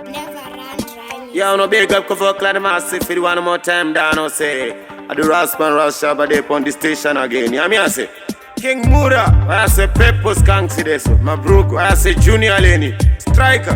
Never Run Dry Musiq. Yeah, no big up for Clad Massive for the one more time down, I say. I do Ras Shabaa they on the station again. Yeah, me I say. King Mura, I say Purple Skunk see this. My brook, I say Junior Lenny. Striker.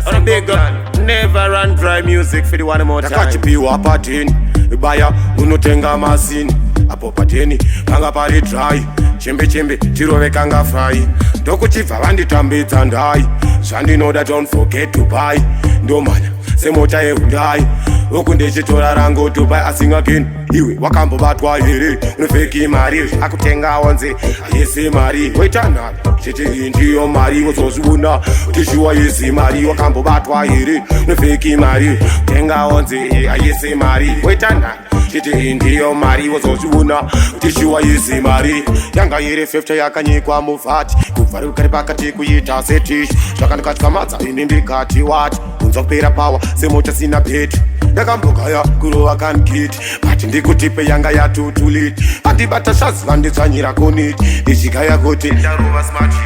On a big up, Never Run Dry Musiq for the one more time. Takachipiwa patini, ibaya unotenga masini. Apo pateni, panga pari dry. Chimbe chimbe, tirovekanga fry. Dokuchiva vanditambidza ndai. Zvandinoda don't forget to buy. Ndomanya, semota yehundai. Uku ndechitora rangu to buy asingakini. Iwe wakambobatwa here, unofeki mari. Akutenga wanze, ayese mari. Waitana, chete ndiyo mari. Wozozuna, utishiwa yesi mari. Wakambobatwa here, unofeki mari. Tenga wanze, ayese mari. Waitana, chete ndiyo mari. Wozozuna, utishiwa yesi mari. Yanga here 50 yakanyikwa mufati. Kuvari ukari pakati kuita setish. Zvakandokatykamadza ini ndikati wati. Unza kupera power, semota sina peti. Yakambogaya kurova kankiti. Bati ndikutipe yanga yatutuliti. Andibata shazi vanditsvanyira koniti. Ndichigaya kuti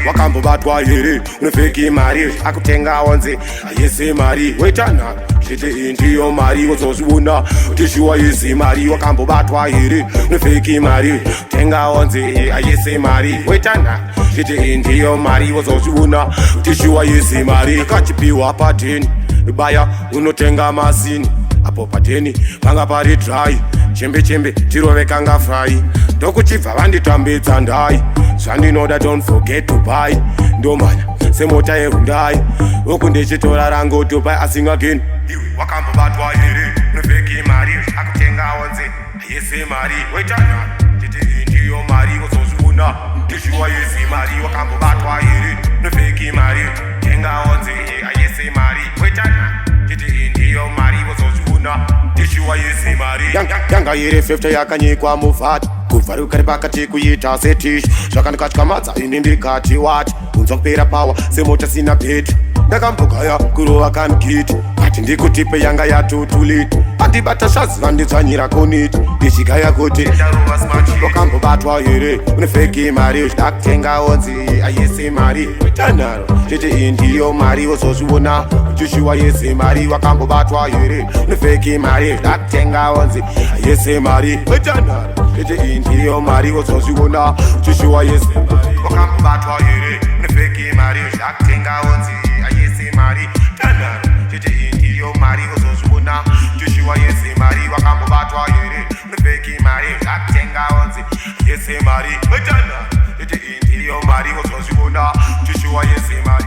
wakambobatwa here, unofeki mari. Akutenga wanze, ayese mari. Waitana, chete ndiyo mari. Wozozviona, utishiwa yese mari. Wakambobatwa here, unofeki mari. Tenga wanze, ayese mari. Waitana, chete ndiyo mari. Wozozviona, utishiwa yese mari. Takachipiwa pateni, ibaya unotenga masini. Apo pateni, panga pari dry. Chimbe chimbe, tirovekanga fry. Dokuchibva vanditambidza ndai. Zvandinoda don't forget to buy. Ndomanya, semota yehundai. Uku ndechitora rangu to buy asingakini. Iwe wakambobatwa here, unofeki mari. Akutenga wanze, ayese mari. Waitana, chete ndiyo mari. Wozozviona, utishiwa yese mari. Wakambobatwa here, unofeki mari. Tenga wanze, ayese mari. Waitana, chete ndiyo mari. Wozozviona, utishiwa yese mari. Yanga here 50 yakanyikwa mufati. Kuvari ukari pakati kuita setish. Zvakandikatykamadza ini ndikati wati. Unza kupera power, semota sina peti. Ndakambogaya kurova kankiti. Bati ndikutipe yanga yatutuliti. Andibata shazi vanditsvanyira koniti. Ndichigaya kuti wakambobatwa here, unofeki mari. Ndakutenga wanzi, ayese mari. Tanaro, chete ndiyo mari. Wozozviona, utishiwa yese mari. Wakambobatwa here, unofeki mari. Ndakutenga wanzi, ayese mari. Tanaro, chete ndiyo mari. Wozozviona, utishiwa yese mari. Wakambobatwa here, unofeki mari. Ndakutenga wanzi, ayese mari. Tanaro, chete ndiyo mari. Wozozviona, utishiwa yese mari. Wakambobatwa here, unofeki mari. Ndakutenga wanzi, ayese mari. Tanaro, chete ndiyo mari. Wozozviona, utishiwa yese mari.